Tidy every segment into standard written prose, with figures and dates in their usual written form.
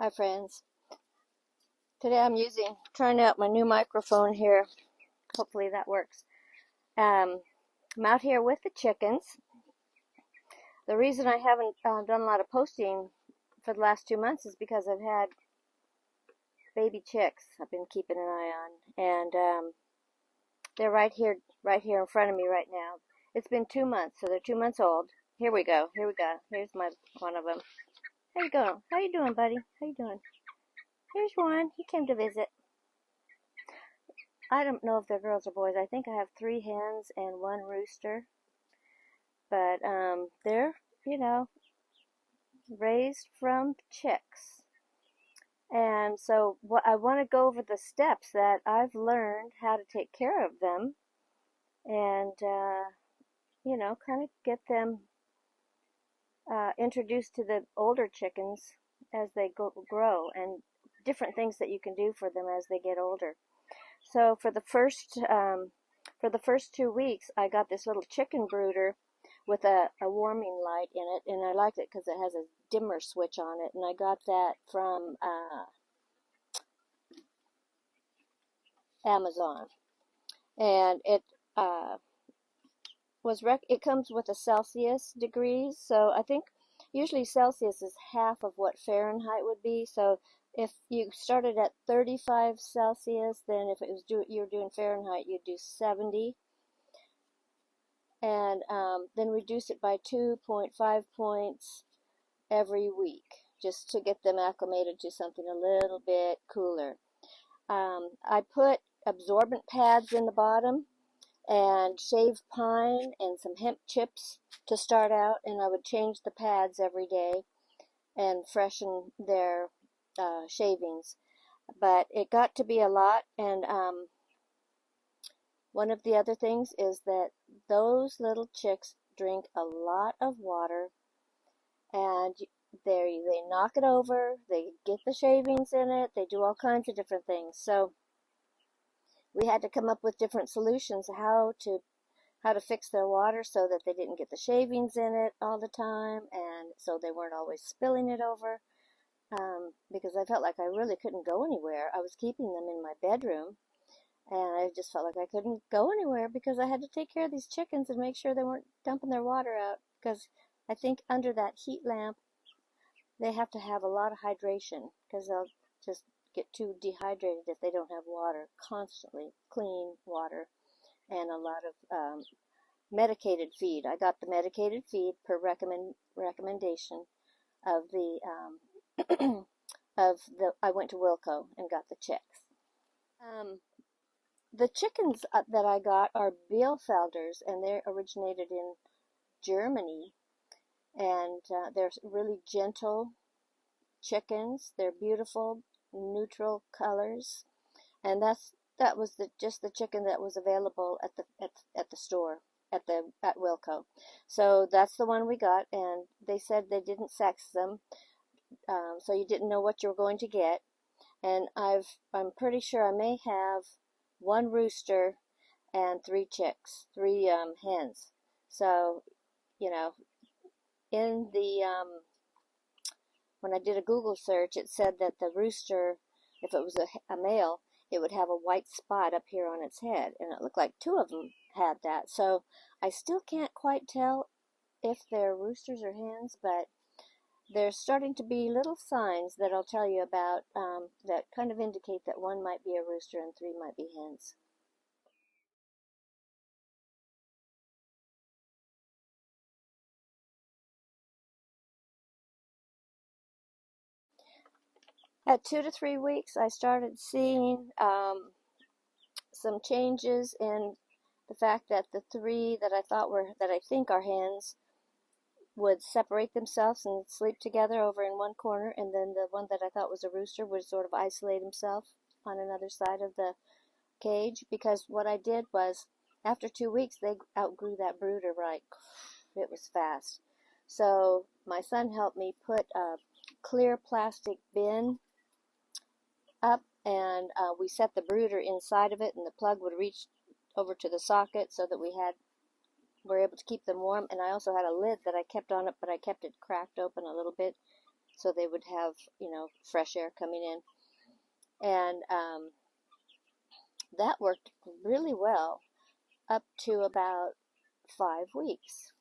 Hi friends. Today I'm trying out my new microphone here. Hopefully that works. I'm out here with the chickens. The reason I haven't done a lot of posting for the last 2 months is because I've had baby chicks I've been keeping an eye on. And they're right here in front of me right now. It's been 2 months, so they're 2 months old. Here we go. Here's one of them. How you going? How you doing, buddy? How you doing? Here's one. He came to visit. I don't know if they're girls or boys. I think I have 3 hens and 1 rooster. But they're, raised from chicks. And so I want to go over the steps that I've learned how to take care of them and, kind of get them introduced to the older chickens as they grow and different things that you can do for them as they get older. So for the first 2 weeks, I got this little chicken brooder with a warming light in it, and I liked it because it has a dimmer switch on it, and I got that from Amazon, and it it comes with a Celsius degrees, so I think usually Celsius is half of what Fahrenheit would be. So if you started at 35 Celsius, then if it was you were doing Fahrenheit, you'd do 70, and then reduce it by 2.5 points every week, just to get them acclimated to something a little bit cooler. I put absorbent pads in the bottom and shaved pine and some hemp chips to start out, and I would change the pads every day and freshen their shavings. But it got to be a lot, and one of the other things is that those little chicks drink a lot of water, and they knock it over, they get the shavings in it, they do all kinds of different things. So we had to come up with different solutions how to fix their water so that they didn't get the shavings in it all the time, and so they weren't always spilling it over. Because I felt like I really couldn't go anywhere. I was keeping them in my bedroom, and I just felt like I couldn't go anywhere because I had to take care of these chickens and make sure they weren't dumping their water out, because I think under that heat lamp they have to have a lot of hydration, because they'll just get too dehydrated if they don't have water, constantly clean water, and a lot of medicated feed. I got the medicated feed per recommendation of the I went to Wilco and got the chicks. The chickens that I got are Bielfelders, and they originated in Germany, and they're really gentle chickens. They're beautiful, neutral colors, and that was just the chicken that was available at the store at Wilco. So that's the one we got, and they said they didn't sex them, so you didn't know what you were going to get. And I'm pretty sure I may have 1 rooster and 3 chicks, 3 hens. So, in the when I did a Google search, it said that the rooster, if it was a male, it would have a white spot up here on its head, and it looked like 2 of them had that. So I still can't quite tell if they're roosters or hens, but there's starting to be little signs that I'll tell you about that kind of indicate that 1 might be a rooster and 3 might be hens. At 2 to 3 weeks, I started seeing some changes in the fact that the 3 that I think are hens would separate themselves and sleep together over in one corner, and then the one that I thought was a rooster would sort of isolate himself on another side of the cage. Because what I did was, after 2 weeks, they outgrew that brooder, right? It was fast. So my son helped me put a clear plastic bin up, and we set the brooder inside of it, and the plug would reach over to the socket so that were able to keep them warm. And I also had a lid that I kept on it, but I kept it cracked open a little bit so they would have, you know, fresh air coming in. And that worked really well up to about 5 weeks.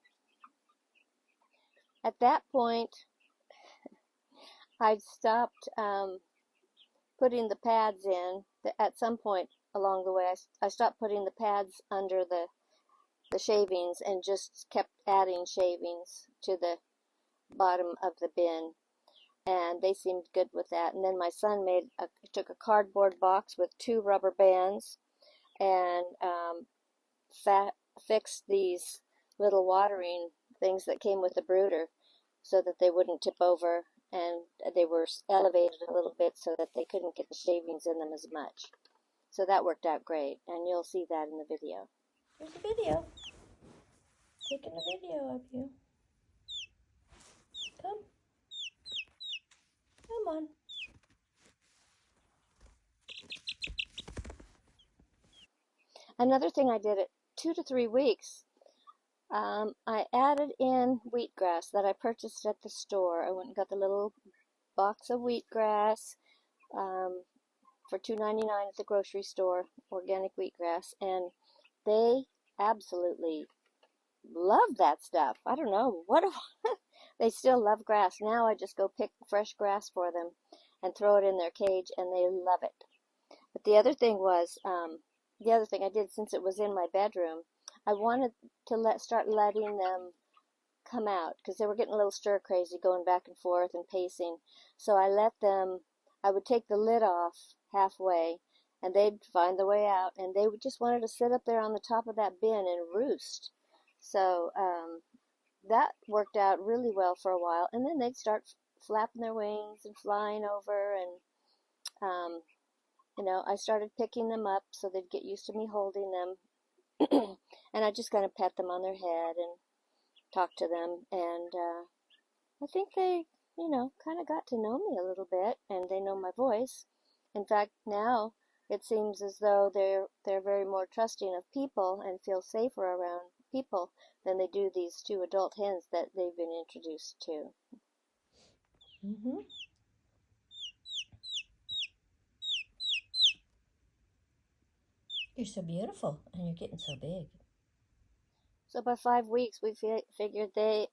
At that point, I'd stopped putting the pads in. At some point along the way, I stopped putting the pads under the shavings and just kept adding shavings to the bottom of the bin, and they seemed good with that. And then my son took a cardboard box with 2 rubber bands and fixed these little watering things that came with the brooder so that they wouldn't tip over, and they were elevated a little bit so that they couldn't get the shavings in them as much. So that worked out great, and you'll see that in the video. Here's the video. Taking a video of you. Come on. Another thing I did at 2 to 3 weeks, I added in wheatgrass that I purchased at the store. I went and got the little box of wheatgrass for $2.99 at the grocery store, organic wheatgrass, and they absolutely love that stuff. I don't know what they still love grass. Now I just go pick fresh grass for them and throw it in their cage, and they love it. But the other thing was, the other thing I did, since it was in my bedroom, I wanted to start letting them come out, because they were getting a little stir crazy, going back and forth and pacing. So I would take the lid off halfway, and they'd find the way out, and they just wanted to sit up there on the top of that bin and roost. So that worked out really well for a while, and then they'd start flapping their wings and flying over, and you know, I started picking them up so they'd get used to me holding them. And I just kind of pet them on their head and talk to them, and I think they, you know, kind of got to know me a little bit, and they know my voice. In fact, now it seems as though they're very more trusting of people and feel safer around people than they do these 2 adult hens that they've been introduced to. Mm-hmm. You're so beautiful, and you're getting so big. So by 5 weeks, we figured they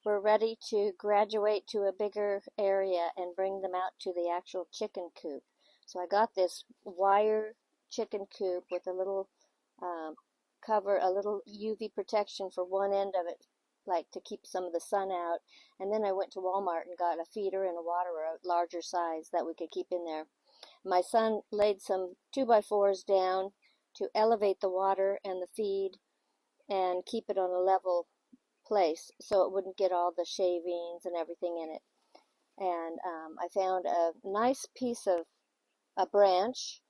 were ready to graduate to a bigger area and bring them out to the actual chicken coop. So I got this wire chicken coop with a little cover, a little UV protection for one end of it, like to keep some of the sun out. And then I went to Walmart and got a feeder and a waterer, a larger size that we could keep in there. My son laid some 2x4s down to elevate the water and the feed and keep it on a level place so it wouldn't get all the shavings and everything in it. And I found a nice piece of a branch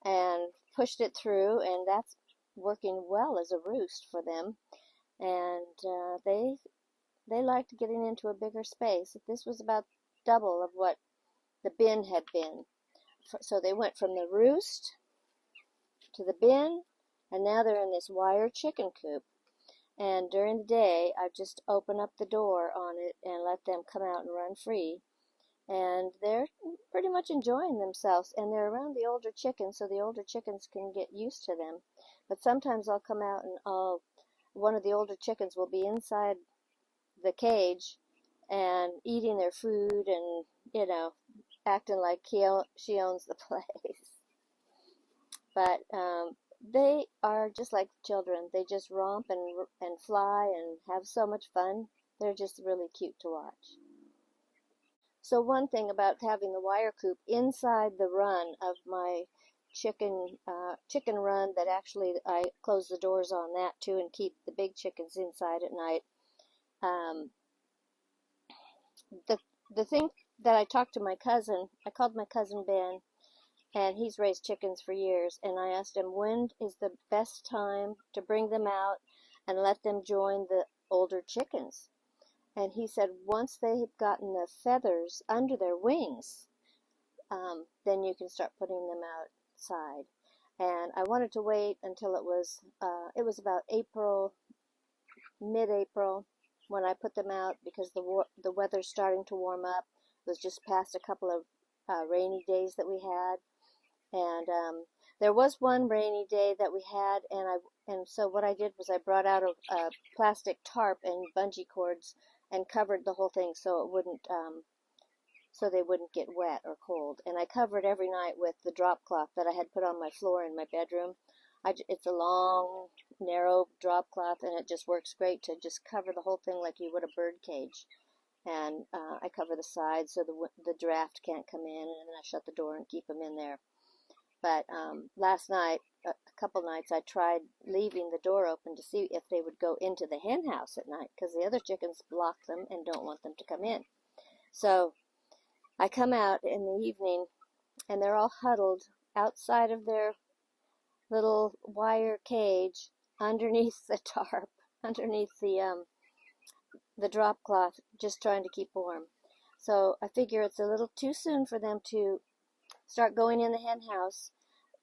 and pushed it through, and that's working well as a roost for them. And they liked getting into a bigger space. This was about double of what the bin had been. So they went from the roost to the bin, and now they're in this wire chicken coop. And during the day, I just open up the door on it and let them come out and run free. And they're pretty much enjoying themselves. And they're around the older chickens, so the older chickens can get used to them. But sometimes I'll come out and one of the older chickens will be inside the cage and eating their food and, you know, acting like she owns the place. But they are just like children. They just romp and fly and have so much fun. They're just really cute to watch. So one thing about having the wire coop inside the run of my chicken run, that actually I close the doors on that too and keep the big chickens inside at night. The thing that I talked to my cousin, I called my cousin Ben, and he's raised chickens for years, and I asked him when is the best time to bring them out and let them join the older chickens. And he said once they've gotten the feathers under their wings, then you can start putting them outside. And I wanted to wait until it was about April, mid-April, when I put them out, because the weather's starting to warm up. was just past a couple of rainy days that we had, and there was one rainy day that we had, and so what I did was I brought out a plastic tarp and bungee cords and covered the whole thing so it wouldn't so they wouldn't get wet or cold. And I covered every night with the drop cloth that I had put on my floor in my bedroom. It's a long, narrow drop cloth, and it just works great to just cover the whole thing like you would a bird cage. And I cover the sides so the draft can't come in, and then I shut the door and keep them in there. But last night, a couple nights, I tried leaving the door open to see if they would go into the hen house at night, because the other chickens block them and don't want them to come in. So I come out in the evening, and they're all huddled outside of their little wire cage underneath the tarp, underneath the drop cloth, just trying to keep warm. So I figure it's a little too soon for them to start going in the hen house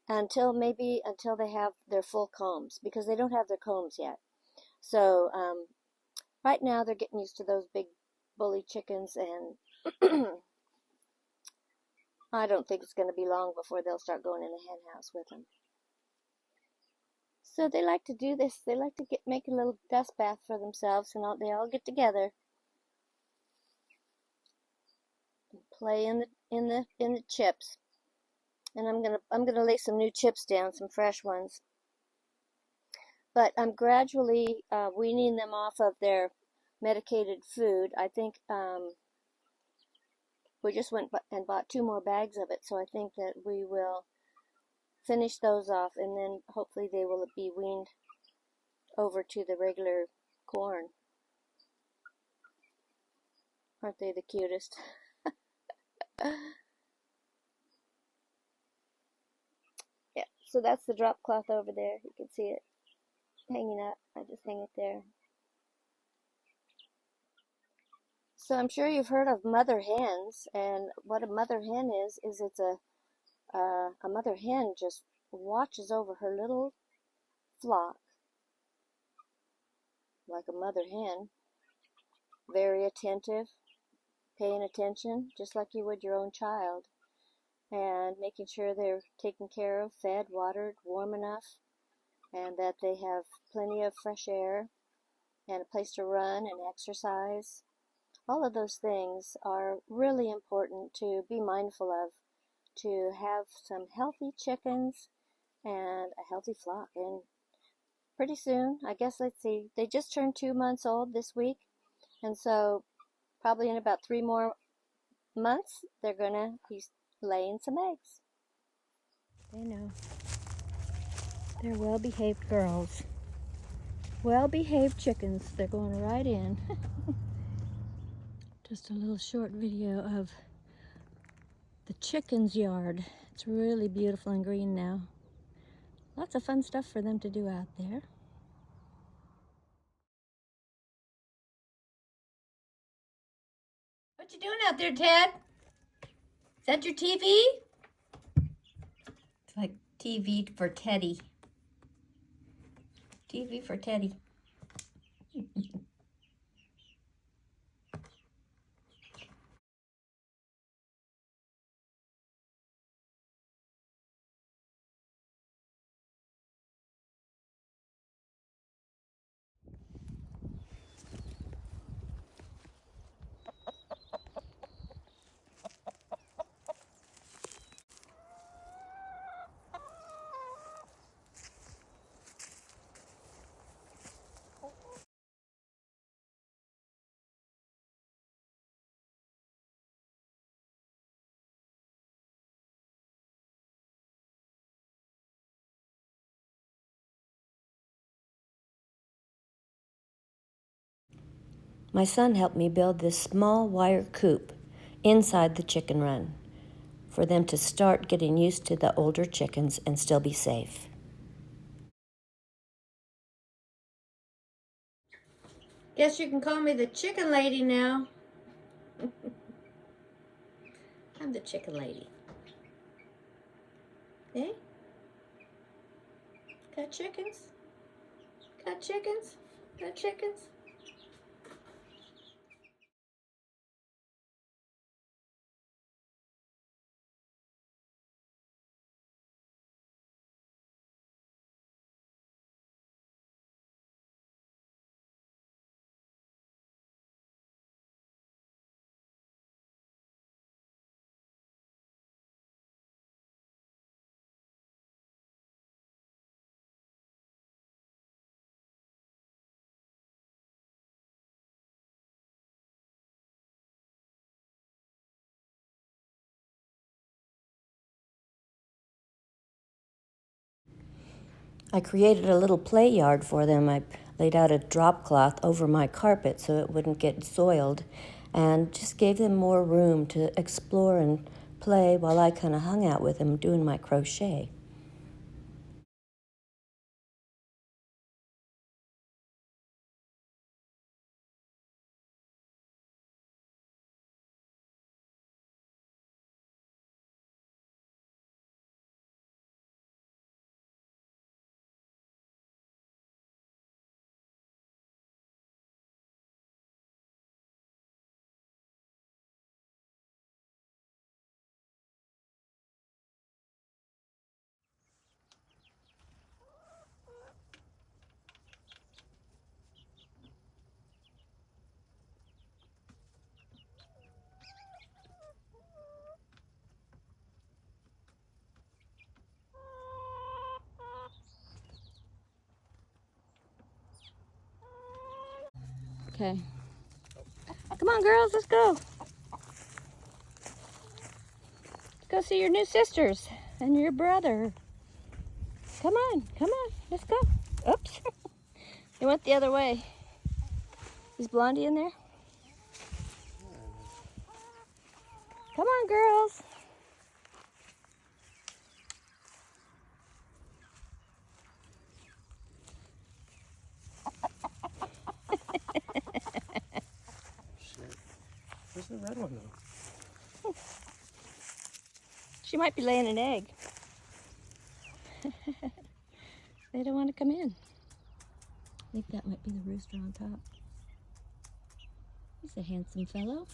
until they have their full combs, because they don't have their combs yet. So right now they're getting used to those big bully chickens, and I don't think it's going to be long before they'll start going in the hen house with them. So they like to do this. They like to make a little dust bath for themselves, and they all get together and play in the chips. And I'm gonna lay some new chips down, some fresh ones. But I'm gradually weaning them off of their medicated food. I think we just went and bought 2 more bags of it, so I think that we will finish those off, and then hopefully they will be weaned over to the regular corn. Aren't they the cutest? Yeah, so that's the drop cloth over there. You can see it hanging up. I just hang it there. So I'm sure you've heard of mother hens, and what a mother hen is it's a mother hen just watches over her little flock like a mother hen, very attentive, paying attention just like you would your own child, and making sure they're taken care of, fed, watered, warm enough, and that they have plenty of fresh air and a place to run and exercise. All of those things are really important to be mindful of, to have some healthy chickens and a healthy flock. And pretty soon, I guess, let's see, they just turned 2 months old this week, and so probably in about 3 more months they're gonna be laying some eggs. They know. They're well-behaved girls. Well-behaved chickens. They're going right in. Just a little short video of the chicken's yard. It's really beautiful and green now. Lots of fun stuff for them to do out there. What you doing out there, Ted? Is that your TV? It's like TV for Teddy. TV for Teddy. My son helped me build this small wire coop inside the chicken run for them to start getting used to the older chickens and still be safe. Guess you can call me the chicken lady now. I'm the chicken lady. Okay? Got chickens? Got chickens? Got chickens? I created a little play yard for them. I laid out a drop cloth over my carpet so it wouldn't get soiled, and just gave them more room to explore and play while I kind of hung out with them doing my crochet. Okay. Come on, girls, let's go. Let's go see your new sisters and your brother. Come on, let's go. Oops. They went the other way. Is Blondie in there? Come on, girls. Shit. Where's the red one, though? She might be laying an egg. They don't want to come in. I think that might be the rooster on top. He's a handsome fellow.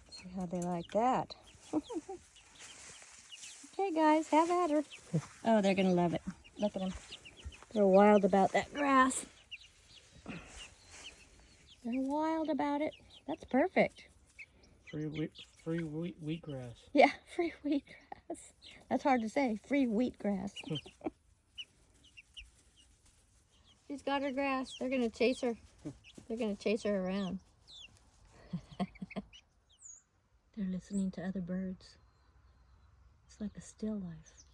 See how they like that. Okay, guys, have at her. Oh, they're going to love it. Look at them. They're wild about that grass. They're wild about it. That's perfect. Free wheatgrass. Yeah, free wheatgrass. That's hard to say. Free wheatgrass. She's got her grass. They're going to chase her. They're going to chase her around. They're listening to other birds. It's like a still life.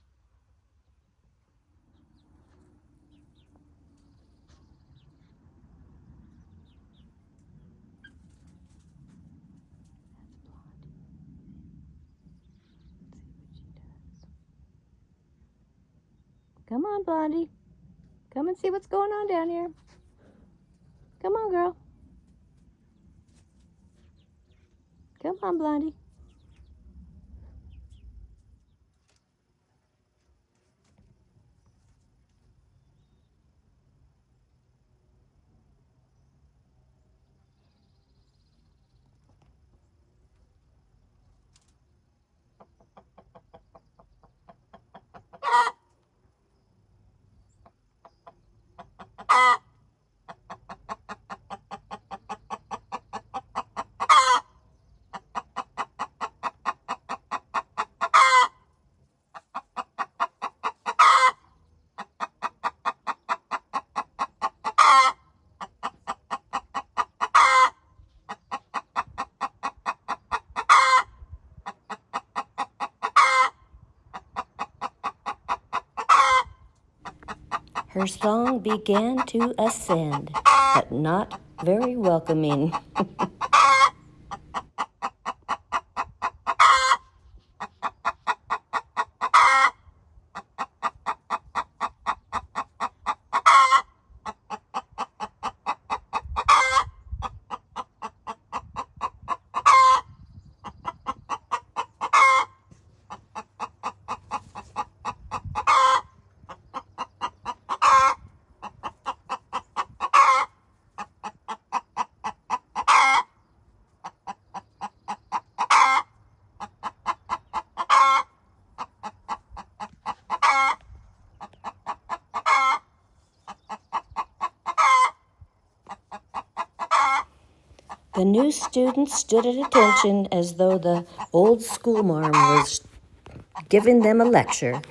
Come on, Blondie. Come and see what's going on down here. Come on, girl. Come on, Blondie. Her song began to ascend, but not very welcoming. The new students stood at attention as though the old schoolmarm was giving them a lecture.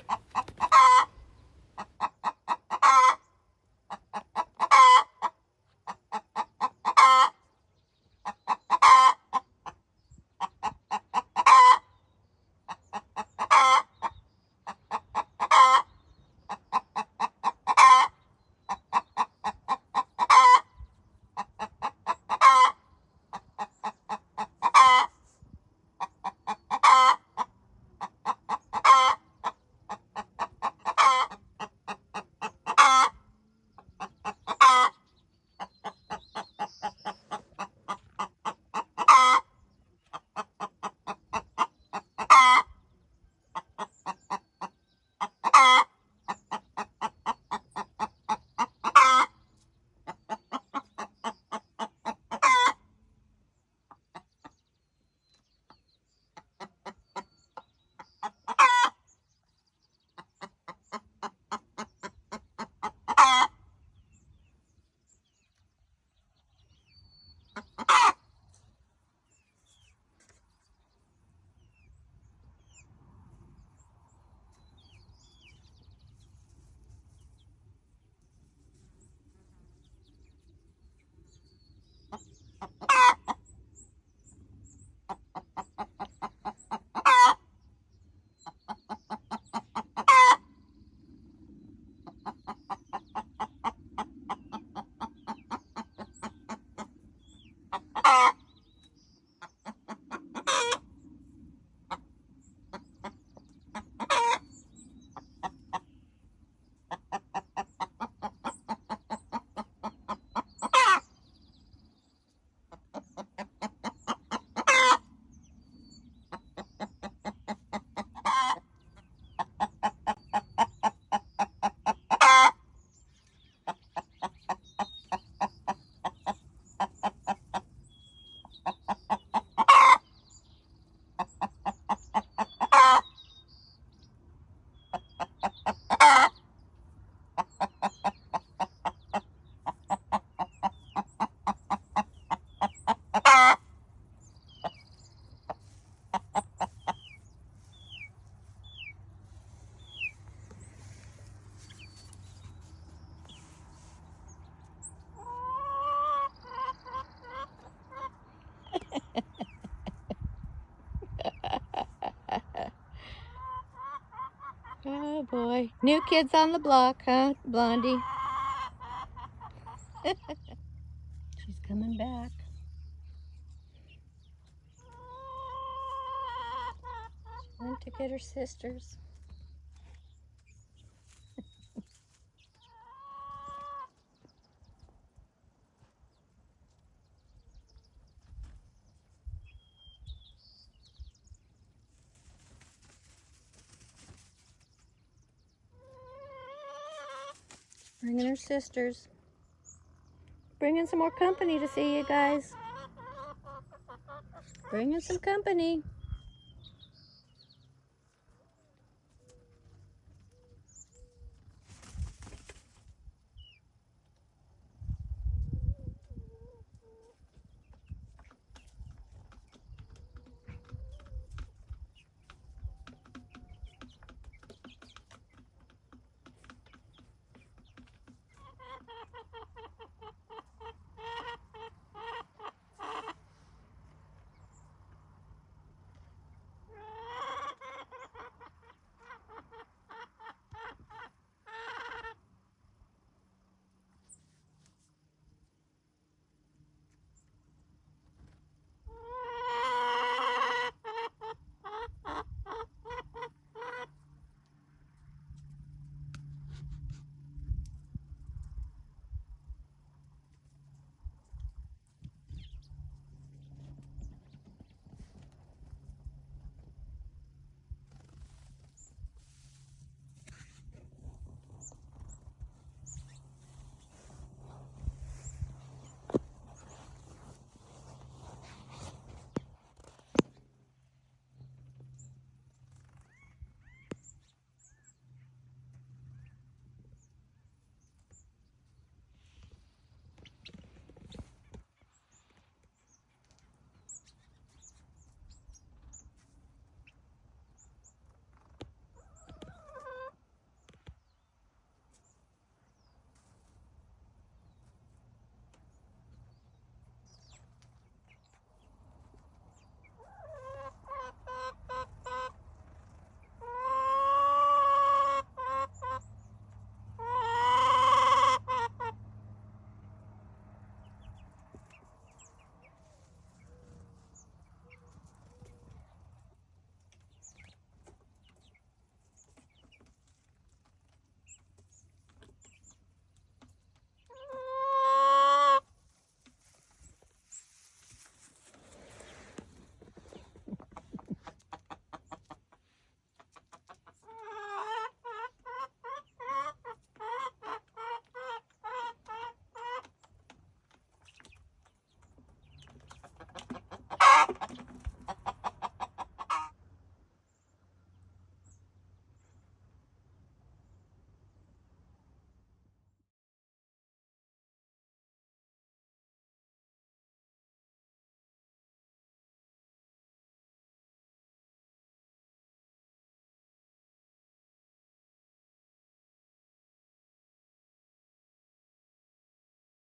Oh boy. New kids on the block, huh, Blondie? She's coming back. She went to get her sisters. Bringing her sisters. Bringing some more company to see you guys. Bringing some company.